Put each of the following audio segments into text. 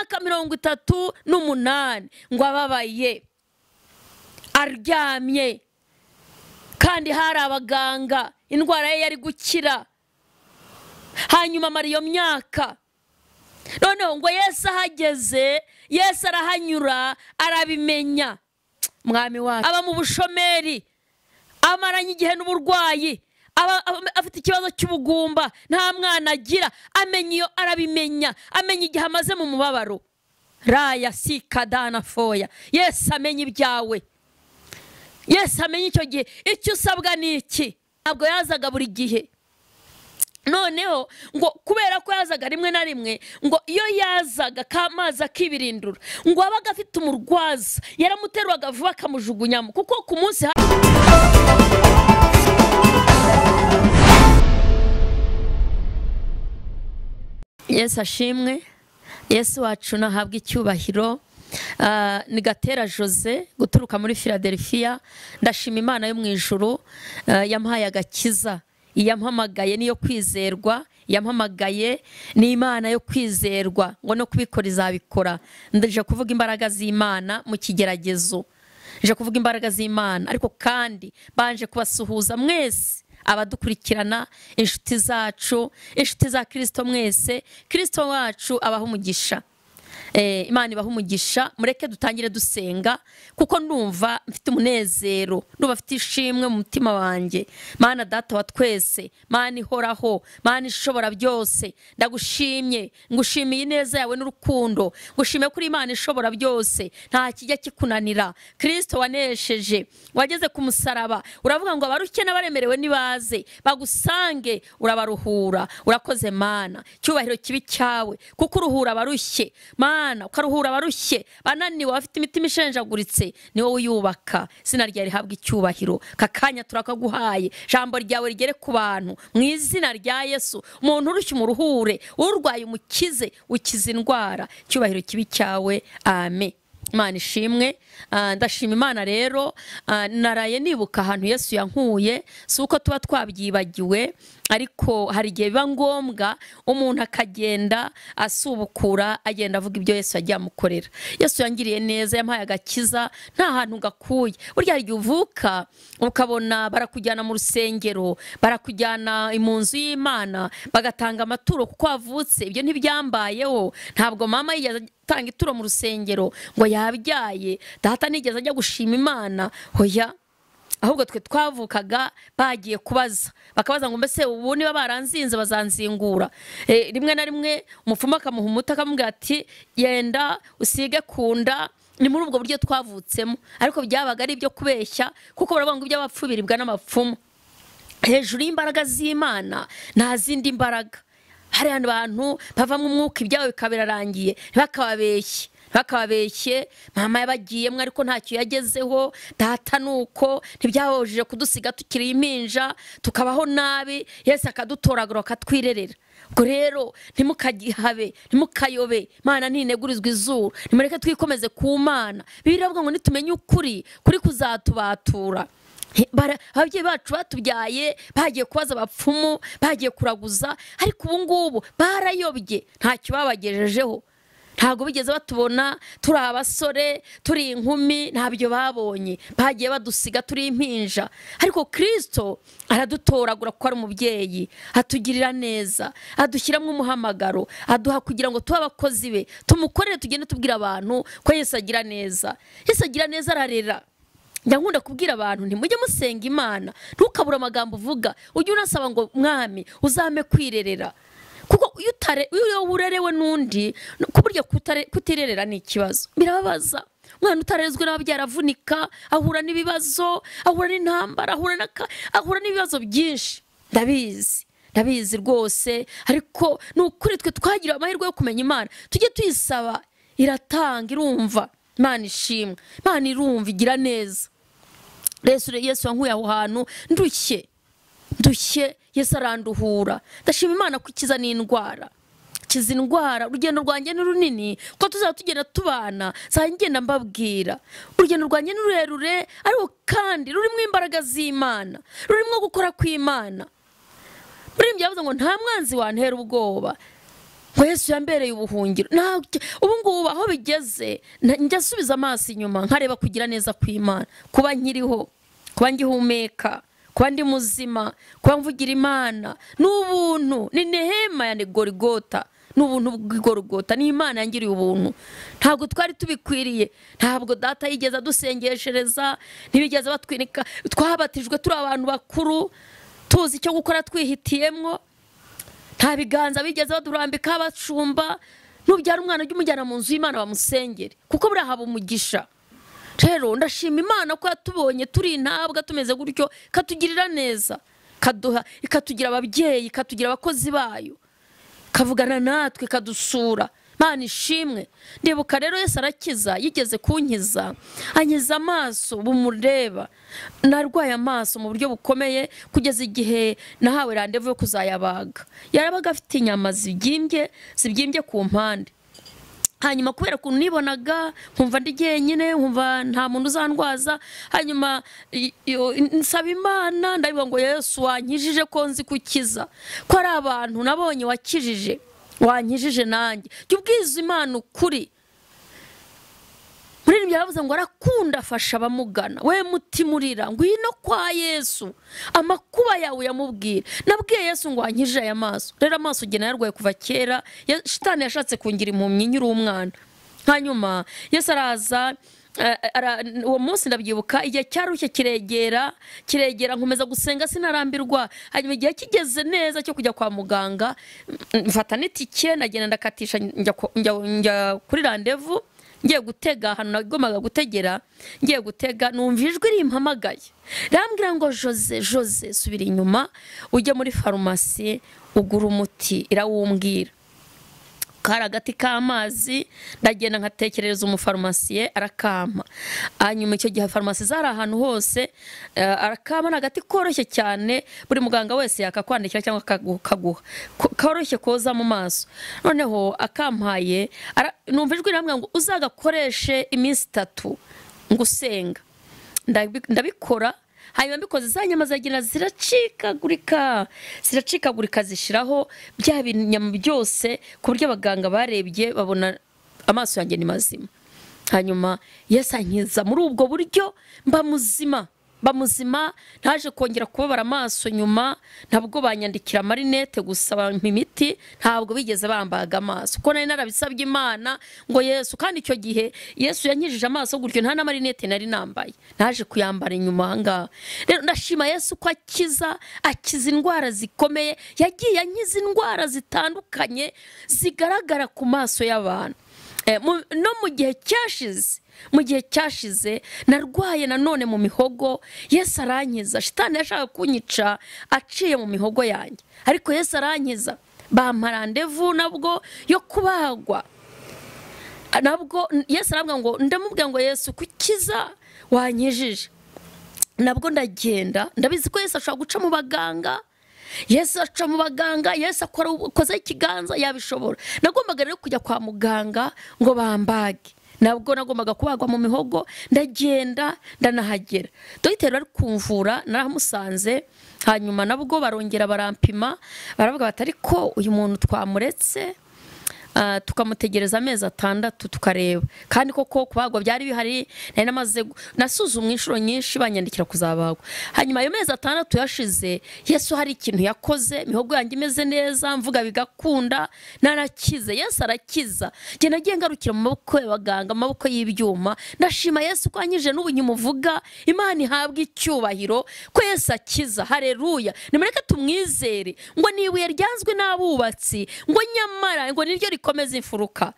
imyaka 38 ngo ababaye aryamye, kandi hari abaganga indwara ye yari gukira. Hanyuma amara iyo myaka, noneho ngo Yesu ahageze, Yesu arahanyura arabimenya. Mwami wacu aba mu bushomeri, amaranye igihe n'uburwayi, afite ikibazo cy'ubugumba, nta mwana agira, amenya iyo arabimenya, amenya igihe amaze mu mubabaro. Raya sikadana foya. Yesu amenya ibyawe, Yesu amenya icyo gihe icyo usabwa ni iki. Ntabwo yazaga buri gihe. Noneho ngo kubera ko yazaga rimwe na rimwe, ngo iyo yazaga kamaza kibirindura, ngo abaga afite umurwaza yaramuterwaga vuba akamujugunyamo, kuko ku munsi Yesu ashimwe. Yesu wacu nahabwa icyubahiro. Ni Gatera Jose guturuka muri Philadelphia. Ndashima Imana yo mu ijuru yampaye agakiza, yampamagaye niyo kwizerwa, yampamagaye ni Imana yo kwizerwa, ngo no kubikora izabikora. Ndaje kuvuga imbaraga z'Imana mu kigeragezo, nje kuvuga imbaraga z'Imana, ariko kandi banje kubasuhuza mwese abadukurikirana, inshuti zacu, inshuti za Kristo mwese. Kristo wacu abaho umugisha. Imana ibaho umugisha. Mureke dutangire dusenga, kuko ndumva mfite umunezero, ndumva mfite ishimwe mu mutima wanjye. Mana data wa twese, Mana ihoraho, Mana ishobora byose, ndagushimye, ngushimiye ineza yawe n'urukundo, ngushimiye kuri Imana ishobora byose, nta kijya kikunanira. Kristo wanesheje, wageze ku musaraba, uravuga ngo abarushye n'abaremerewe nibaze bagusange, urabaruhura. Urakoze Mana, cyubahiro kibi cyawe, kuko uruhura abarushye Mana, ukaruhura abarushye bananiwe, bafite imitima ishenjaguritse, ni wowe uyubaka. Izina ryawe rihabwa icyubahiro. Kakanya turakaguhaye, jambo ryawe rigere ku bantu mu izina rya Yesu. Umuntu urushye umuruhure, urwaye umukize, ukiza indwara. Cyubahiro kibi cyawe, amen. Imana ishimwe. Ndashima Imana rero. Naraye nibuka ahantu Yesu yankuye, si uko tuba twabyibagiwe, ariko hari igihe biba ngombwa umuntu akagenda asubukura, agenda avuga ibyo Yesu yagiye amukorera. Yesu yangiriye neza, yampaye agakiza, nta hantu gakuye. Burya igihe uvuka ukabona barakujyana mu rusengero, barakujyana mu nzu y'Imana, bagatanga amaturo kuko wavutse, ibyo ntibyambayeho. Ntabwo mama yigeze atanga ituro mu rusengero ngo yabyaye, data nigeze ajya gushima Imana, hoya. Ahubwo twe twavukaga bagiye kubaza, bakabaza ngo mbese ubu niba baranzinze bazanzingura. Rimwe na rimwe umupfumu akamuha umuti akamubwira ati yenda usige kunda. Ni muri ubwo buryo twavutsemo, ariko byabaga ari ibyo kubeshya, kuko baravuga ngo iby'abapfu biribwa n'amapfumu. Hejuru y'imbaraga z'Imana nta zindi mbaraga. Hari abantu bavamo umwuka ibyabo bikabirarangiye, bakababeshye. Mama yabagiyemo ariko ntacyo yagezeho, data nuko ntibyabujije kudusiga tukiri impinja, tukabaho nabi, Yesu akadutoragura akatwirerera. Ubwo rero ntimukagihabe, ntimukayobe, Imana ntinegurizwa izuru. Nimureke twikomeze ku Mana. Bibiliya iravuga ngo nitumenye ukuri, kuri kuzatubatura. Ababyeyi bacu batubyaye bagiye kubaza abapfumu, bagiye kuraguza, ariko ubu ngubu barayobye, ntacyo babagejejeho. Ntabwo bigeze batubona turi abasore, turi inkumi, ntabyo babonye. Bagiye badusiga turi impinja, ariko Kristo aradutoragura kuko ari umubyeyi, atugirira neza, adushyiramo umuhamagaro, aduha kugira ngo tube abakozi be, tumukorere, tugende tubwira abantu ko Yesu agira neza. Yesu agira neza, ararera. Njya nkunda kubwira abantu nti mujye musenga Imana, ntukabura amagambo uvuga, ujye unasaba ngo Mwami uzame kwirerera. Kuko iyo urerewe n'undi, ku buryo kutirerera ni ikibazo. Birababaza. Umwana utarezwe n'ababyeyi aravunika, ahura n'ibibazo, ahura n'intambara, ahura n'ibibazo byinshi. Ndabizi rwose, ariko ni ukuri twe twagira amahirwe yo kumenya Imana. Tujye tuyisaba, iratanga, irumva. Imana ishimwe, Imana irumva, igira neza. Yesu yankuye aho hantu ndushye, Yesu aranduhura. Ndashima Imana ko ikiza n'indwara, kiza indwara. Urugendo rwanjye ni runini, ko tuzaba tugenda tubana, ngenda mbabwira. Urugendo rwanjye ni rurerure, ariko kandi rurimo imbaraga z'Imana, rurimo gukora kw'Imana. Muri ibyo yavuze ngo nta mwanzi wantera ubwoba. ngo Yesu yambereye ubuhungiro. Ubu ngubu aho bigeze njya subiza amaso inyuma nkareba kugira neza kw'Imana, kuba nkiriho, kuba ngihumeka, kuba ndi muzima, kuba mvugira Imana n'ubuntu, ni nehema ya Gorigota, n'ubuntu bw'Igorigota, ni Imana yangiriye ubuntu. Ntabwo twari tubikwiriye, ntabwo data yigeze adusengeshereza, ntibigeze batwinika, twabatijwe turi abantu bakuru tuzi icyo gukora twihitiyemwo, nta biganza bigeze badurambika abacumba. Nubyara umwana ujye umujyana mu nzu y'Imana bamusengere, kuko buriya haba umugisha. Rero ndashima Imana ko yatubonye turi intabwa tumeze gutyo, ikatugirira neza, ikatugira ababyeyi, ikatugira abakozi bayo, kavugana natwe, kadusura. Mana ishimwe. Ndibuka rero Yesu arakiza, yigeze kunkiza, ankiza amaso bumureba. Narwaye amaso mu buryo bukomeye kugeza igihe nahawe randevu yo kuzayabaga. Yarabaga afite inyama zibyimbye ku mpande. Hanyuma kubera ko nibonaga nkumva ndi jyenyine, nkumva nta muntu uzandwaza, hanyuma nsaba Imana ndabivuga ngo Yesu wankijije ko nzi kukiza, ko ari abantu nabonye wakijije, wankijije nanjye. Jya ubwiza Imana ukuri. Muri ibyo yavuze ngo arakunda afasha abamugana, we mutimurira ngwino kwa Yesu, amakuba yawe yamubwira. Nabwiye Yesu ngo wankijije aya maso. Rero amaso ugena yarwaye kuva kera, Shitani yashatse kungira impumyi nyiri umwana. Hanyuma Yesu araza, uwo munsi ndabyibuka, igihe cyarushye kiregera nkomeza gusenga sinarambirwa. Hanyuma igihe kigeze neza cyo kujya kwa muganga, mfata n'itike ndagenda ndakatisha njya kuri randevu, ngiye gutega ahantu nagomaga gutegera. Ngiye gutega numva ijwi rimpamagaye, rambwira ngo Jose subira inyuma ujye muri farumasi ugura umuti. Irawumbwira kari agati k'amazi, ndagenda nkatekerereza umufarumasiye arakampa. Hanyuma icyo gihe farumasi zari ahantu hose, arakampa n'agati koroshye cyane, buri muganga wese yakakwandikira cyangwa kaguha, koroshye koza mu maso. Noneho akampaye, numva ijwi rimbwira ngo uzagakoreshe iminsi 3 ngusenga. Ndabikora. Hanyuma mbikoze za nyama zagenda ziracikagurika zishiraho bya binyama byose, ku buryo abaganga barebye babona amaso yanjye ni mazima. Hanyuma Yesu ankiza muri ubwo buryo mba muzima. Ntaje kongera kubabara amaso nyuma, ntabwo banyandikira marinete gusa bampa imiti, ntabwo bigeze bambaga amaso, kuko nari narabisabye Imana ngo Yesu. Kandi icyo gihe Yesu yankijije amaso gutyo, nta na marinete nari nambaye, naje kuyambara inyuma ahangaha. Rero ndashima Yesu ko akiza indwara zikomeye, yagiye ankiza indwara zitandukanye zigaragara ku maso y'abantu. No mu gihe cyashize narwaye nanone mu mihogo, Yesu arankiza. Shitani yashaka kunyica aciye mu mihogo yanjye, ariko Yesu arankiza. Bampa randevu nabwo yo kubagwa. Nabwo Yesu arambwira ngo ndamubwira ngo Yesu kukiza wankijije. Nabwo ndagenda, ndabizi ko Yesu ashobora guca mu baganga. Yesu aca mu baganga, Yesu akoze ikiganza yabishobora. Nagombaga rero kujya kwa muganga ngo bambage. Nabwo nagombaga kubagwa mu mihogo, ndagenda ndanahagera. Dogiteri ari kumvura naramusanze. Hanyuma nabwo barongera barampima, baravuga bati ariko uyu muntu twamuretse tukamutegereza amezi 6 tukareba. Kandi koko kubagwa byari bihari, nari namaze nasuzumwe inshuro nyinshi banyandikira kuzabagwa. Hanyuma ayo mezi 6 yashize, Yesu hari ikintu yakoze, mihogo yanjye imeze neza, mvuga bigakunda, narakize. Yesu arakiza. Je nagiye ngarukira mu maboko y'abaganga, mu maboko y'ibyuma. Ndashima Yesu ko anyije n'ubunyumuvuga. Imana ihabwa icyubahiro ko Yesu akiza. Haleluya. Nimureke tumwizere ngo nibuye ryanzwe n'abubatsi, ngo nyamara ngo niryo komeza imfuruka.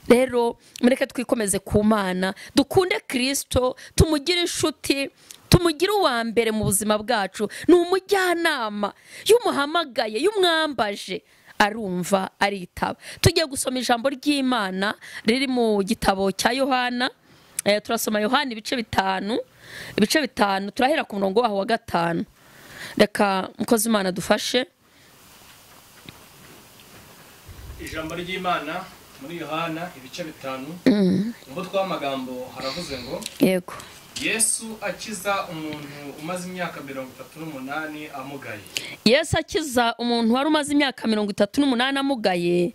Rero mureke twikomeze ku Mana, dukunde Kristo, tumugire inshuti, tumugire uwa mbere mu buzima bwacu. Ni umujyanama, y'umuhamagaye, y'umwambaje arumva aritaba. Tugiye gusoma ijambo ry'Imana riri mu gitabo cya Yohana. Turasoma Yohana ibice 5 turahera ku murongo waho wa 5. Reka mukozi Imana dufashe. Ijambo ry'Imana muri Yohana ibice 5 umutwe w'amagambo haravuze ngo yego Yesu akiza umuntu umaze imyaka 38 amugaye. Yesu akiza umuntu wari umaze imyaka 38 amugaye.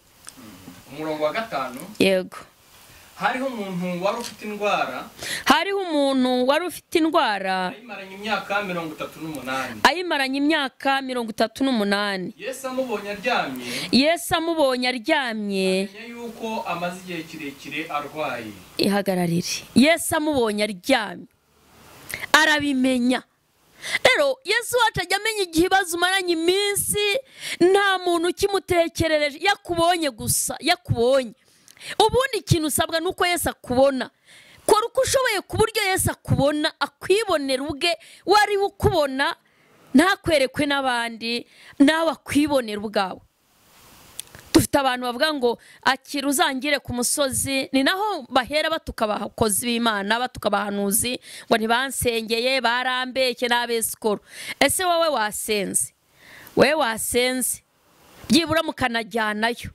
umurongo wa 5. yego. Hariho umuntu wari ufite indwara. Hariho umuntu wari ufite indwara ayimaranye imyaka 38. ayimaranye imyaka 38. Yesu amubonye aryamye amenya yuko amaze igihe kirekire arwaye. Ihagararire. Yesu amubonye aryamye arabimenya. Rero Yesu wacu ajya amenya igihe ibibazo umaranye iminsi nta muntu ukimutekerereje, yakubonye gusa, yakubonye. Ubundi ikintu usabwa nuko Yesu akubona. Kora uko ushoboye ku buryo Yesu akubona, akwibonera ubwe, wari ukubona ntakwerekwe n'abandi, nawe akwibonera ubwawe. Dufite abantu bavuga ngo akira uzangire ku musozi, ni naho bahera batuka abakozi b'Imana, batuka abahanuzi ngo ntibansengeye, barambeke n'abesikoro. Ese wowe wasenze? Wewe wasenze byibura mukanajyanayo,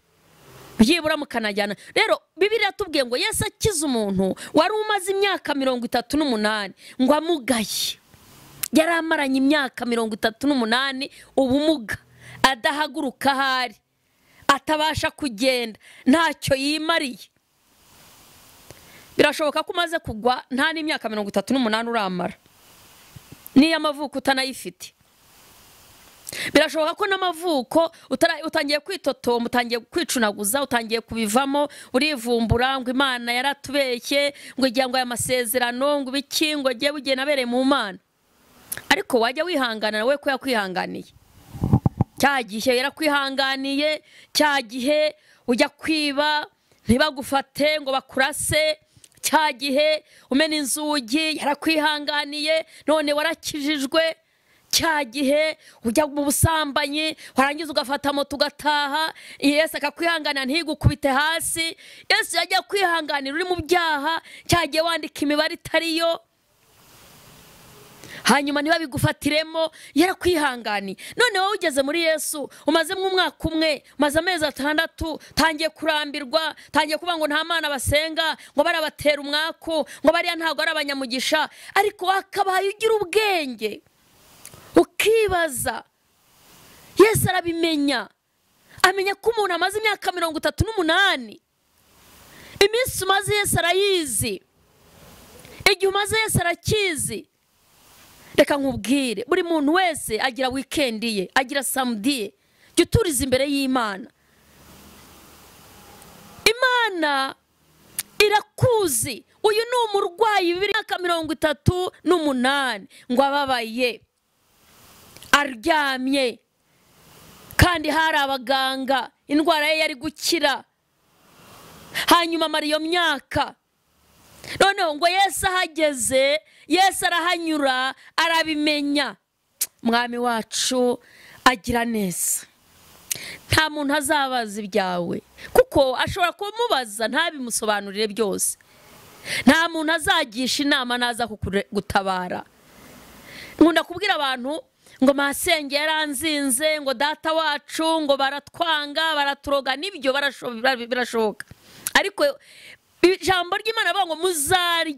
byibura mukanajyana. Rero Bibiliya tubwiye ngo Yesu akiza umuntu wari umaze imyaka 38 ngo amugaye. Yari amaranye imyaka 38 ubumuga, adahaguruka hari, atabasha kugenda, ntacyo yimariye. Birashoboka ko umaze kugwa nta n'imyaka 38 uramara, niyo amavuko utanayifite. Birashoboka ko n'amavuko utangiye kwitotoma, utangiye kwicunaguza, utangiye kubivamo, urivumbura ngo Imana yaratubeshye, ngo igihe ngo aya masezerano ngo biki, ngo giye bugiye nabereye mu Mana. Ariko wajya wihangana nawe ko yakwihanganiye. Cya gihe yarakwihanganiye, cya gihe ujya kwiba ntibagufate ngo bakurase, cya gihe umena inzugi yarakwihanganiye, none warakijijwe. Cya gihe ujya mu busambanyi warangiza ugafata moto ugataha, Yesu akakwihangana ntigukubite hasi. Yesu yajya kwihanganira uri mu byaha, cya gihe wandika imibare itariyo, hanyuma niba bigufatiremo, yarakwihanganiye. None wowe ugeze muri Yesu, umazemo umwaka umwe, umaze amezi 6, tangiye kurambirwa, tangiye kuvuga ngo nta Mana basenga, ngo barabatera umwaku, ngo bariya ntago ari abanyamugisha. Ariko wakabaye ugira ubwenge ukibaza. Yesu arabimenya, amenya ko umuntu amaze imyaka 38. Iminsi umaze Yesu arayizi, igihe umaze Yesu arakizi. Reka nkubwire, buri muntu wese agira weekend ye, agira samedi ye, jya uturiza imbere y'Imana. Imana irakuzi. Uyu ni umurwayi 38 ngo ababaye aryamye, kandi hari abaganga, indwara ye yari gukira. Hanyuma amara iyo myaka, noneho ngo Yesu ahageze, Yesu arahanyura, arabimenya. Mwami wacu agira neza, nta muntu azabaza ibyawe, kuko ashobora kumubaza ntabimusobanurire byose. Nta muntu azagisha inama naza kugutabara. Nkunda kubwira abantu ngo masenge yaranzinze, ngo data wacu ngo baratwanga, baraturoga. Nibyo birashoboka, ariko ijambo ry'Imana bavuga ngo muzarya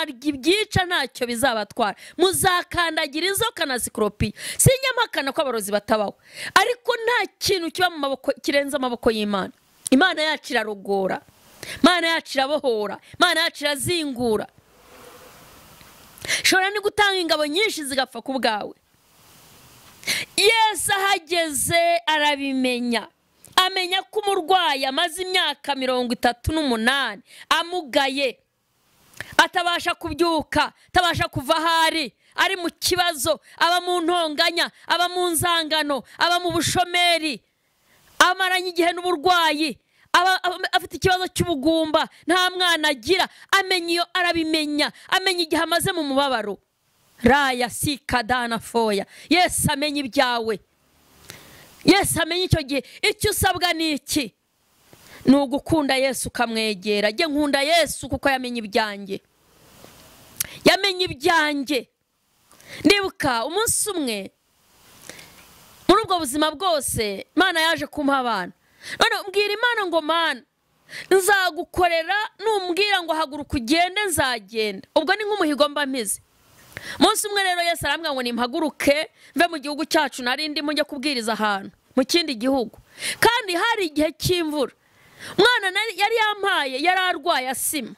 ibyica ntacyo bizabatwara, muzakandagira inzoka na sikoropiyo. Sinyamakana ko abarozi batabaho, ariko nta kintu kiba mu maboko kirenze amaboko y'Imana. Imana yacu irarogora, Imana yacu irabohora, Imana yacu irazingura. Shora ni gutanga ingabo nyinshi zigapfa ku bwawe. Yesu ahageze arabimenya, amenya ko umurwayi amaze imyaka 38 amugaye, atabasha kubyuka, atabasha kuva ahari, ari mu kibazo, aba mu ntonganya, aba mu nzangano, aba mu bushomeri, amaranye igihe n'uburwayi, afite ikibazo cy'ubugumba, nta mwana agira. Amenya iyo, arabimenya, amenya igihe amaze mu mubabaro. Raya sikadana foya. Yesu amenya ibyawe, Yesu amenya icyo gihe. Icyo usabwa ni iki? Ni ugukunda Yesu ukamwegera. Jye nkunda Yesu kuko yamenye ibyanjye, yamenye ibyanjye. Ndibuka umunsi umwe muri ubwo buzima bwose Imana yaje kumpa abana. None mbwira Imana ngo Mana nzagukorera, numbwira ngo haguruka ugende nzagenda. Ubwo ni nk'umuhigo mba mpize. Munsi umwe rero Yesu arambwira ngo nimpaguruke mve mu gihugu cyacu nari ndimo njye kubwiriza ahantu mu kindi gihugu, kandi hari igihe cy'imvura. umwana yari yampaye yari arwaye asima,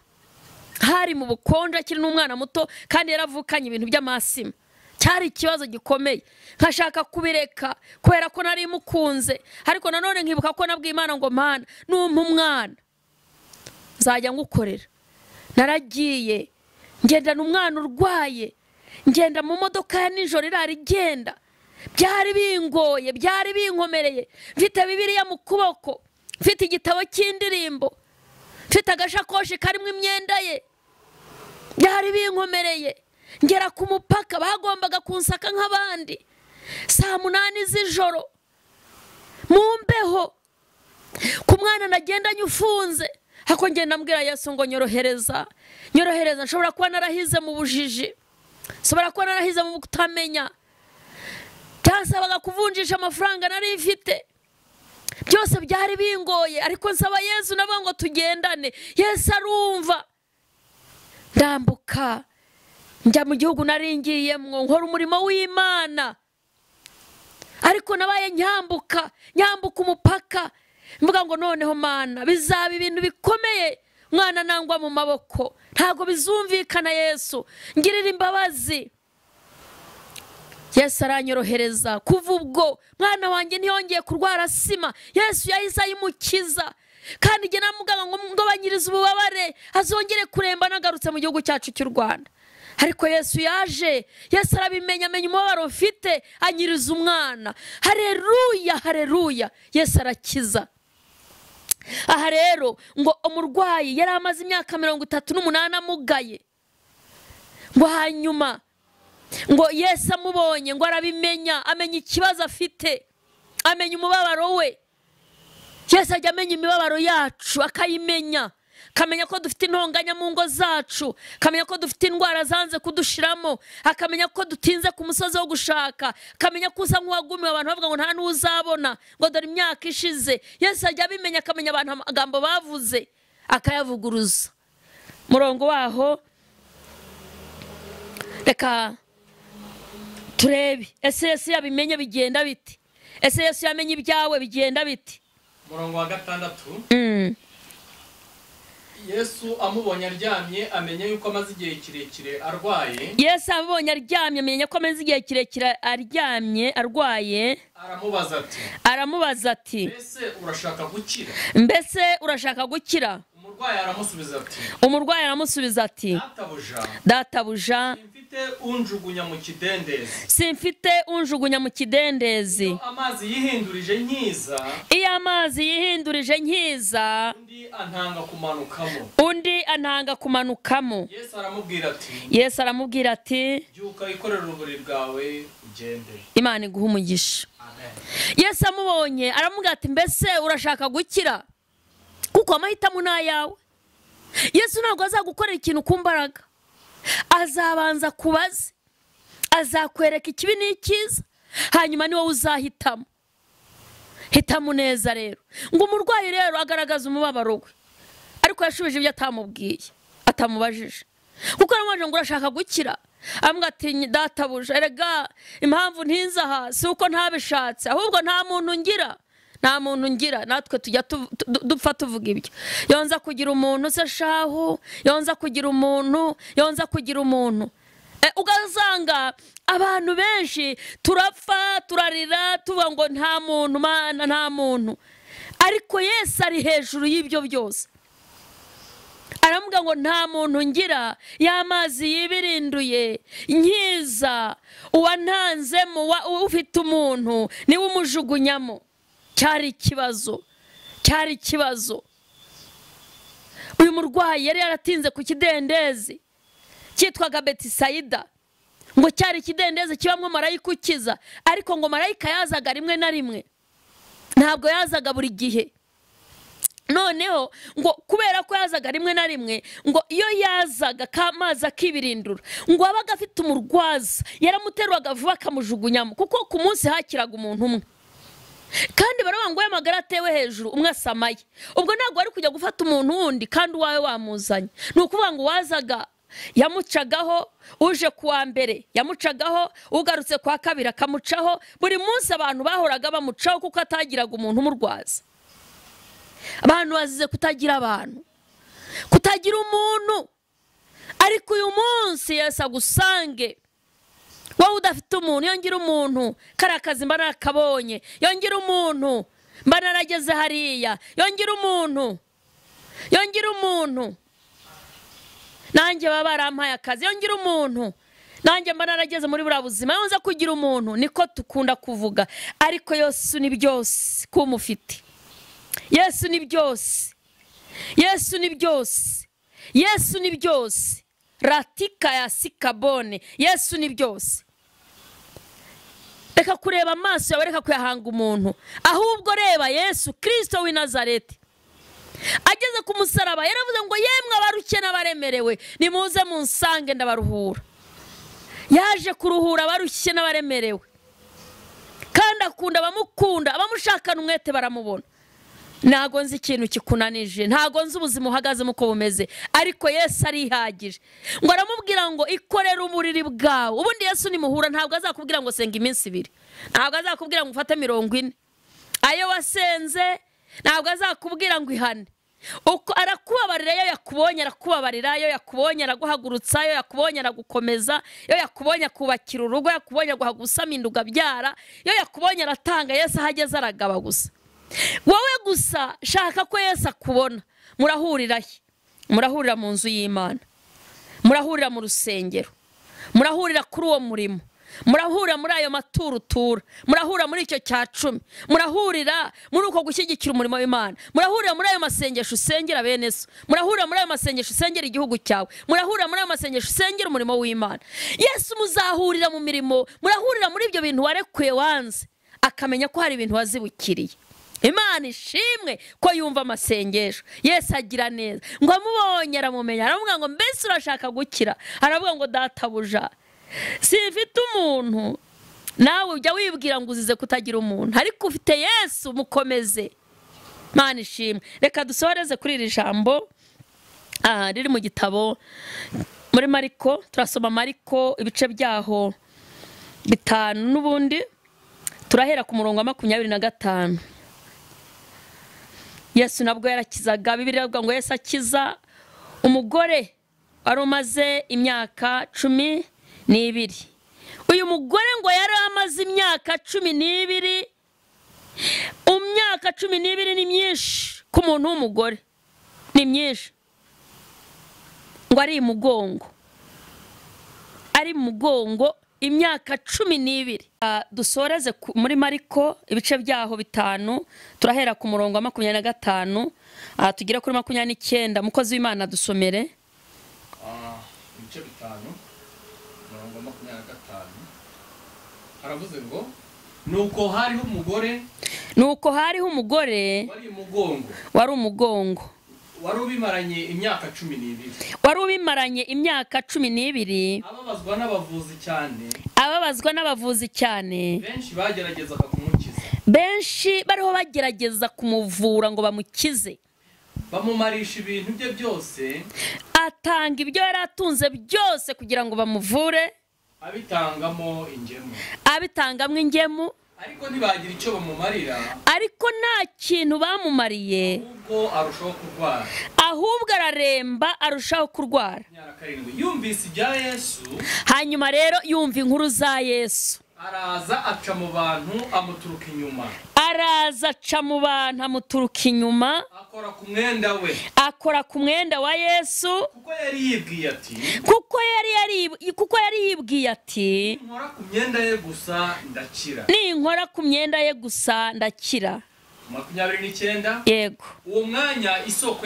hari mu bukonje akiri n'umwana muto kandi yaravukanye ibintu by'amasima. Cyari ikibazo gikomeye, nkashaka kubireka kubera ko nari mukunze, ariko nanone nkibuka ko nabwiye Imana ngo Mana numpa umwana nzajya ngukorera. Naragiye ngendana umwana urwaye, ngenda mu modoka ya nijoro irara igenda, byari bingoye, byari binkomereye, mfite Bibiliya mu kuboko, mfite igitabo cy'indirimbo, mfite agashakoshi karimo imyenda ye, byari binkomereye. Ngera ku mupaka bagombaga kunsaka nk'abandi, saa 8 z'ijoro mu mbeho, ku mwana nagendanye ufunze. Hako ngenda mbwira Yesu ngo nyorohereza, nshobora kuba narahize mu bujiji, nshobora kuba narahize mu kutamenya, byasabaga kuvunjisha amafaranga nari mfite, byose byari bingoye, ariko nsaba Yesu navuga ngo tugendane. Yesu arumva, ndambuka njya mu gihugu naringiyemwo nkora umurimo w'Imana, ariko nabaye nyambuka umupaka, mvuga ngo noneho Mana bizaba ibintu bikomeye, mwana nangwa mu maboko, ntago bizumvikana. Yesu ngirira imbabazi. Yesu aranyorohereza. Kuva ubwo mwana wanjye ntiyongeye kurwara asima, Yesu yahise ayimukiza, kandi jye namuganga ngo banyiriza ububabare azongere kuremba nagarutse mu gihugu cyacu cy'u Rwanda. Ariko Yesu yaje, Yesu arabimenya, amenya umubabaro ufite, anyiriza umwana. Haleluya, haleluya, Yesu arakiza. Aha rero ngo umurwayi yari amaze imyaka 38 amugaye, ngo hanyuma ngo Yesu amubonye, ngo arabimenya, amenya ikibazo afite, amenya umubabaro we. Yesu ajya amenya imibabaro yacu, akayimenya, kamenya ko dufite intonganya mu ngo zacu, kamenya ko dufite indwara zanze kudushiramo, akamenya ko dutinze ku musozi wo gushaka, kamenya ko usa nk'uwagumiwe abantu bavuga ngo nta n'uzabona, ngo dore imyaka ishize. Yesu ajya abimenya, akamenya abantu amagambo bavuze, akayavuguruza. Murongo waho reka turebe, ese Yesu yabimenye bigenda biti? Ese Yesu yamenye ibyawe bigenda biti? Murongo wa 6. Yesu amubonye aryamye, amenya yuko amaze igihe kirekire arwaye. Yesu amubonye aryamye, amenya ko amaze igihe kirekire aryamye arwaye. Aramubaza ati mbese urashaka gukira? Mbese urashaka gukira? Umurwayi aramusubiza ati Databuja, simfite unjugunya mu kidendezi. Iyo amazi yihindurije nkiza, undi antanga kumanukamo. Yesu aramubwira ati byuka ikorera uruburi bwawe ugende. Imana iguha umugisha. Yesu amubonye aramubwira ati mbese urashaka gukira? Kuko amahitamo ni ayawe. Yesu ntabwo azagukorera ikintu ku mbaraga, azabanza kubaza, azakwereka ikibi n'ikiza, hanyuma ni wowe uzahitamo. Hitamo neza rero. Ngo umurwayi rero agaragaza umubabaro we, ariko yashubije ibyo atamubwiye, atamubajije. Kuko aramubajije ngo urashaka gukira? Amubwira ati Databuja, erega impamvu ntinza aha si uko ntabishatse, ahubwo nta muntu ngira, natwe tujya dupfa tuvuga ibyo. Yonza kugira umuntu se shahu, yonza kugira umuntu. Ugasanga abantu benshi turapfa turarira tuvuga ngo nta muntu, Mana nta muntu. Ariko Yesu ari hejuru y'ibyo byose. Aramuga ngo nta muntu ngira, y'amazi yibirinduye nkiza, uwantanzemo ufite umuntu niwe umujugunyamo. Cyari ikibazo. Uyu murwayi yari yaratinze ku kidendezi cyitwaga Betisayida, ngo cyari ikidendezi kibamwe marayika ukiza, ariko ngo marayika yazaga rimwe na rimwe, ntabwo yazaga buri gihe. Noneho ngo kubera ko yazaga rimwe na rimwe, ngo iyo yazaga kamazi akibirindura, ngo abaga afite umurwaza yaramuterwaga vuba akamujugunyamo, kuko ku munsi hakiraga umuntu umwe. Kandi baravuga ngo yamagara atewe hejuru umwe asamaye. Ubwo ntabwo ari kujya gufata umuntu wundi kandi uwawe wamuzanye. Ni ukuvuga ngo wazaga yamucagaho, uje kuwa mbere yamucagaho, ugarutse kwa kabiri akamucaho. Buri munsi abantu bahoraga bamucaho kuko atagiraga umuntu umurwaza. abantu bazize kutagira abantu, kutagira umuntu. Ariko uyu munsi Yesu agusange wowe udafite umuntu. Yongera umuntu, kariya kazi mba narakabonye. Yongera umuntu, mba narageze hariya. Yongera umuntu, yongera umuntu, nanjye baba barampaye akazi. Yongera umuntu, nanjye mba narageze muri buriya buzima. Yonza kugira umuntu, niko tukunda kuvuga. Ariko Yesu ni byose kumufite. Yesu ni byose, Yesu ni byose, Yesu ni byose. Ratika ya sikabone, Yesu ni byose. Reka kureba amaso yawe, reka kuyahanga umuntu, ahubwo reba Yesu Kristo w'i Nazareti. Ageze ku musaraba yaravuze ngo yemwe abarushye n'abaremerewe nimuze munsange ndabaruhura. Yaje kuruhura abarushye n'abaremerewe, kandi akunda abamukunda, abamushakana umwete baramubona. Ntago nzi ikintu kikunanije, ntago nzi ubuzima uhagazemo uko bumeze, ariko Yesu arihagije. Ngo aramubwira ngo ikorere uburiri bwawe. Ubundi Yesu nimuhura ntabwo azakubwira ngo senga iminsi 2, ntabwo azakubwira ngo ufate 40 ayo wasenze, ntabwo azakubwira ngo ihane. Uko arakubabarira, iyo yakubonye arakubabarira, iyo yakubonye araguhagurutsa, iyo yakubonye aragukomeza, iyo yakubonye akubakira urugo, yakubonye guhagusama induga byara, iyo yakubonye aratanga. Yesu ahageze aragaba gusa. Wowe gusa shaka ko Yesu akubona. Murahurira he? Murahurira mu nzu y'Imana, murahurira mu rusengero, murahurira kuri uwo murimo, murahurira muri ayo maturo utura, murahurira muri icyo cya 10, murahurira muri uko gushyigikira umurimo w'Imana, murahurira muri ayo masengesho usengera bene so, murahurira muri ayo masengesho usengera igihugu cyawe, murahurira muri ayo masengesho usengera umurimo w'Imana. Yesu muzahurira mu mirimo, murahurira muri ibyo bintu warekuye wanze, akamenya ko hari ibintu wazibukiriye. Imana ishimwe ko yumva amasengesho. Yesu agira neza. Ngo amubonye aramumenya, aravuga ngo mbese urashaka gukira? Aravuga ngo databuja, sifite umuntu. Nawe ujya wibwira ngo uzize kutagira umuntu, ariko ufite Yesu, mukomeze. Imana ishimwe. Reka dusohoreze kuri iri jambo riri mu gitabo muri Mariko. Turasoma Mariko ibice byaho 5 n'ubundi turahera ku murongo wa 25. Yesu nabwo yarakizaga. Bibiliya ivuga ngo Yesu akiza umugore wari umaze imyaka 12. Uyu mugore ngo yari amaze imyaka 12. Imyaka 12 ni myinshi ku muntu w'umugore, ni myinshi. Ngo ari mugongo imyaka 12. Dusoreze muri Mariko ibice byaho 5 turahera ku murongo wa 25 tugera kuri 29. Mukozi w'Imana dusomere ibice 5 murongo wa 25. Haravuze ngo nuko hariho umugore wari umugongo wari ubimaranye imyaka 12. Ababazwa n'abavuzi cyane. Benshi bariho bagerageza kumuvura ngo bamukize. Bamumarisha ibintu bye byose. Atanga ibyo yari atunze byose kugira ngo bamuvure. Abitangamo ingemu. Ariko ntibagira icyo bamumarira. Ariko nta kintu bamumariye. Ahubwo araremba arushaho kurwara. Yumvise ibya Yesu. Hanyuma rero yumva inkuru za Yesu. Araza aca mu bantu amuturuka inyuma. Akora ku mwenda wa Yesu. Kuko yari yibwiye ati ninkora ku myenda ye gusa ndakira. 29. Yego. Uwo mwanya isoko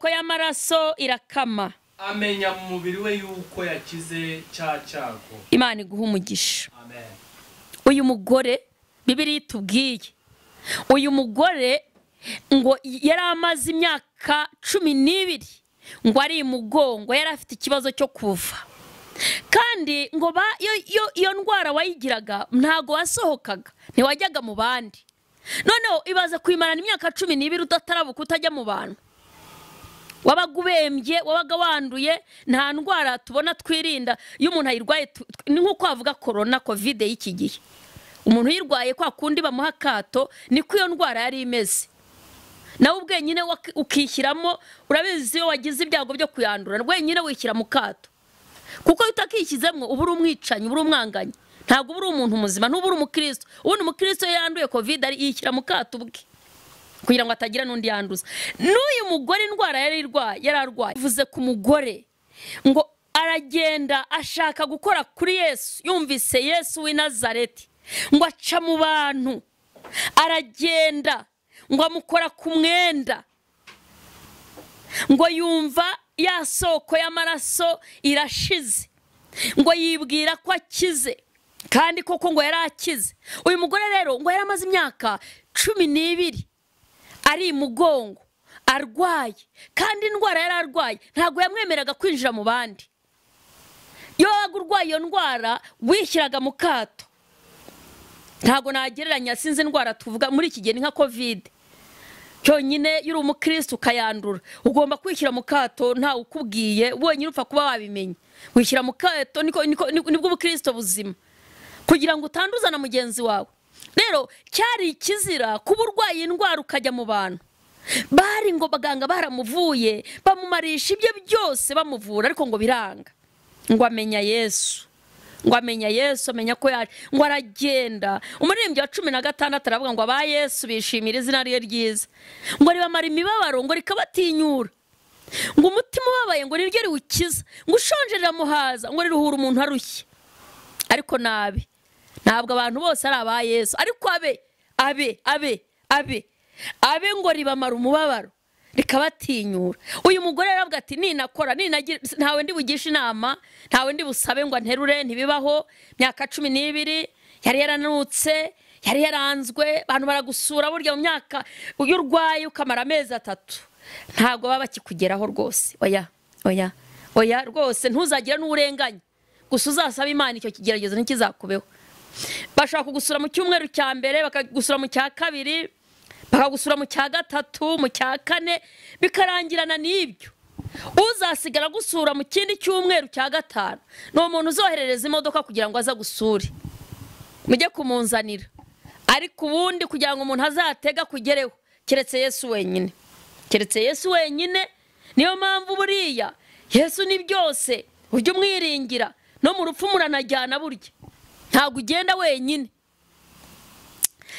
y'amaraso irakama. Amenya mu mubiri we yuko yakize cya cyago. Imana iguha umugisha. Amen. Uyu mugore Bibiliya itubwiye, uyu mugore ngo yari amaze imyaka 12, ngo ari mugongo, yari afite ikibazo cyo kuva. Kandi ngo iyo ndwara wayigiraga ntago wasohokaga, ntiwajyaga mu bandi. Noneho ibaze kwimarana imyaka 12 udatarabuka, utajya mu bantu. Wabaga ubembye, wabaga wanduye, nta ndwara tubona twirinda iyo umuntu ayirwaye. Ni nko kwavuga corona, covid y'iki gihe. umuntu yirwaye kwa kundi bamuha akato niko iyo ndwara yari imeze. Nawe ubwenyine ukishyiramo, urabizi iyo wagize ibyago byo kuyandura ubwenyine wishyira mu kato, kuko utakishyizemo uba uri umwicanyi, uba uri umwanganyi, ntabwo uba uri umuntu muzima, ntuba uri umukristo. Ubundi umukristo yanduye covid yishyira mu kato ubwe kugira ngo atagira n'undi yanduza. N'uyu mugore indwara yari arwaye, bivuze ku mugore ngo aragenda ashaka gukora kuri Yesu, yumvise Yesu w'i Nazareti ngo aca mu bantu, aragenda ngo amukora ku mwenda, ngo yumva ya soko y'amaraso irashize, ngo yibwira ko akize, kandi koko ngo yari akize. Uyu mugore rero ngo yari amaze imyaka 12 ari mugongo arwaye, kandi indwara yari arwaye ntabwo yamwemeraga kwinjira mu bandi. Iyo urwaye iyo ndwara wishyiraga mu kato. Ntabwo nagereranya, sinzi indwara tuvuga muri iki gihe nka covid. Cyonyine yuri umukristo ukayandura, ugomba kwishyira mu kato nta ukubwiye, wenyine upfa kuba wabimenye. Wishyira mu kato nibwo ubukristo buzima, kugira ngo utanduza na mugenzi wawe. Rero cyari ikizira kuba urwaye indwara ukajya mu bantu. Bari ngo baganga baramuvuye, bamumarisha ibyo byose bamuvura, ariko ngo biranga. Ngo amenya Yesu, amenya ko yaje, ngo aragenda. Umuririmbyi wa 16 aravuga ngo aba Yesu bishimira izina rye ryiza, ngo ribamara imibabaro, ngo rikabatinyura, ngo umutima ubabaye ngo niryo riwukiza, ngo ushonje riramuhaza, ngo riruhura umuntu arushye. Ariko ntabwo abantu bose ari aba Yesu, ariko abe ngo ribamara umubabaro rikabatinyura. Uyu mugore aravuga ati ninakora ntawe ndi bugisha inama, ntawe ndi busabe ngo nterure, ntibibaho. Myaka 12 yari yaranutse, yari yaranzwe, abantu baragusura burya mu myaka y'urwaye ukamara amezi 3, ntabwo baba bakikugeraho rwose. Oya rwose ntuzagira n'urenganya, gusa uzasaba Imana icyo kigeragezo ntikizakubeho. Bashaka kugusura mu cyumweru cya mbere, bakagusura mu cya kabiri, bakagusura mu cya gatatu, mu cya kane, bikarangirana n'ibyo. Uzasigara gusura mu kindi cyumweru cya gatanu no umuntu uzoherereza imodoka kugira ngo aza gusure, mujye kumunzanira. Ariko ubundi kugira ngo umuntu azatega kugereho keretse Yesu wenyine. Niyo mpamvu buriya Yesu ni byose, ujye umwiringira. No mu rupfu muranajyana burya, ntabwo ugenda wenyine.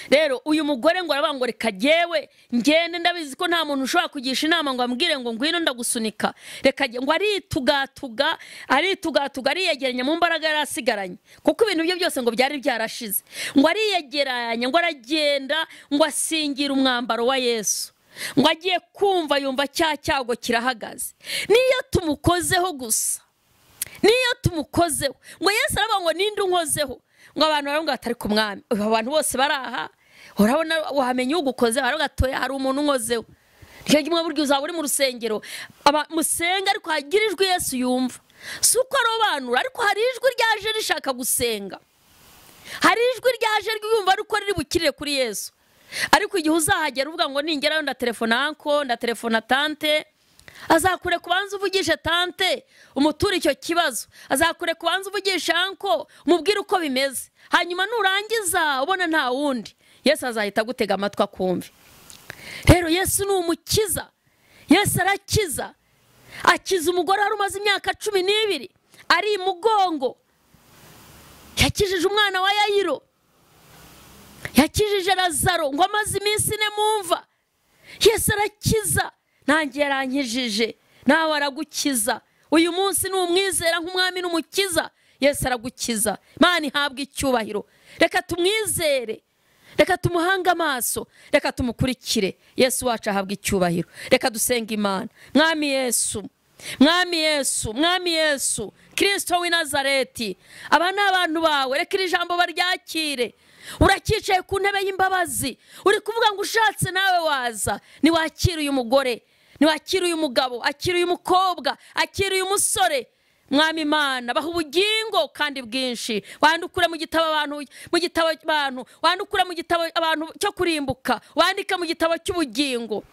Rero uyu mugore ngo aravuga ngo reka jewe ngende, ndabizi ko nta muntu ushobora kugisha inama ngo ambwire ngo ngwino ndagusunika, reka ngo aritugatuga ariyegeranya mu mbaraga yarasigaranye, kuko ibintu byo byose ngo byari byarashize. Ngo ariyegeranya, ngo aragenda, ngo asingira umwambaro wa Yesu, ngo agiye kumva yumva cya cyago kirahagaze. Niyo tumukozeho gusa, ngo Yesu aravuga ngo ninde unkozeho, ngo abantu baravuga atari ku mwami. Abantu bose baraha, urabona wamenye ugukoze, baravuga atoya hari umuntu unkozeho. Nicyo gimwe buryo uzaba uri mu rusengero musenga, ariko hagirijwe Yesu yumva, si uko arobanura, ariko hari ijwi ryaje rishaka gusenga, hari ijwi ryaje ryumva ariko riri bukirire kuri Yesu. Ariko igihe uzahagera uvuga ngo ningerayo ndatelefona anko, ndatelefona tante, azakure kubanza uvugisha tante umutura icyo kibazo, azakure kubanza uvugisha anko mubwire uko bimeze, hanyuma nurangiza ubona nta wundi, Yesu azahita gutega amatwi akumve. Rero Yesu ni umukiza, Yesu arakiza. Akiza umugore wari umaze imyaka 12 ari mugongo, yakijije umwana wa Yayiro, yakijije Lazaro ngo amaze iminsi 4 mumva. Yesu arakiza, nanjye yarankijije, nawe aragukiza. Uyu munsi ni umwizera nk'umwami n'umukiza, Yesu aragukiza. Imana ihabwe icyubahiro. Reka tumwizere, reka tumuhanga amaso, reka tumukurikire. Yesu wacu ahabwe icyubahiro. Reka dusenga Imana. Mwami Yesu, Kristo w'i Nazareti, aba ni abantu bawe, reka iri jambo baryakire. Urakicaye ku ntebe y'imbabazi, uri kuvuga ngo ushatse nawe waza. Niwakira uyu mugore, niwakira uyu mugabo, akira uyu mukobwa, akira uyu musore. Mwami Imana, baha ubugingo kandi bwinshi. Wandukure mu gitabo abantu, wandukure mu gitabo abantu cyo kurimbuka, wandike mu gitabo cy'ubugingo.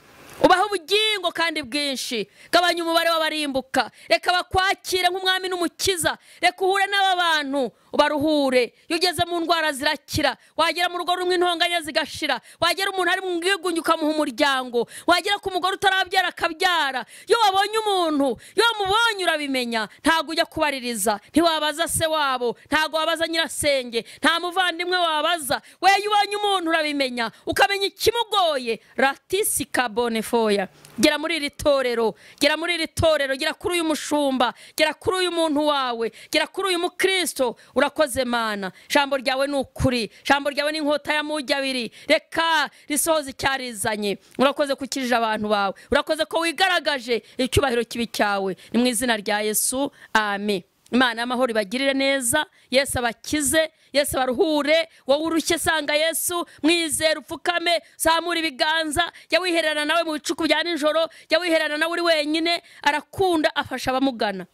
ubaho ubugingo kandi bwinshi, gabanya umubare w'abarimbuka, reka bakwakire nk'umwami n'umukiza, reka uhure n'aba bantu ubaruhure. Iyo ugeze mu ndwara zirakira, wagera mu rugo rumwe intonganya zigashira, wagera umuntu ari mu bwigunge ukamuha umuryango, wagera ku mugore utarabyara akabyara. Iyo wabonye umuntu, iyo wamubonye urabimenya, ntabwo ujya kubaririza, ntiwabaza se wabo, ntabwo wabaza nyirasenge, nta muvandimwe wabaza. Wewe iyo ubonye umuntu urabimenya, ukamenya ikimugoye. Ratisi kabone foya, gera muri iri torero, gera muri iri torero, gera kuri uyu mushumba, gera kuri uyu muntu wawe, gera kuri uyu mukristo. Urakoze Mana, jambo ryawe ni ukuri, jambo ryawe ni inkota ya mujya abiri, reka risohoze icyarizanye. Urakoze kukirije abantu bawe, urakoze ko wigaragaje, icyubahiro kibi cyawe, ni mu izina rya Yesu, amen. Imana y'amahoro ibagirire neza, Yesu abakize, Yesu abaruhure. Wowe urushye sanga Yesu, mwizere upfukame, zamura ibiganza, jya wihererana nawe mu bicuku bya nijoro, jya wihererana nawe uri wenyine, arakunda, afasha abamugana.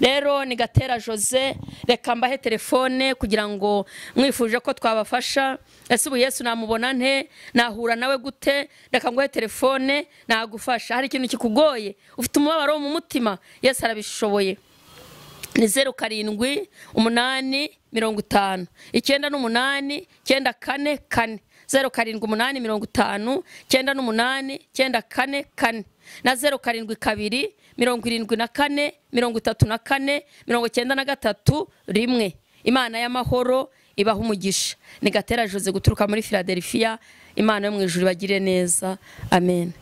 Rero ni Gatera Jose, reka mbahe telefone kugira ngo mwifuje ko twabafasha. Ese ubu Yesu namubona nte, nahura nawe gute? Reka nguhe telefone nagufasha. Hari ikintu kikugoye, ufite umubabaro mu mutima, Yesu arabishoboye. Ni 07 8 50 98 94 07 8 50 98 94 na 07 2 74 34 93 1. Imana y'amahoro ibaha umugisha. Ni Gatera Jose guturuka muri Philadelphia. Imana yo mu ijuru ibagire neza, amen.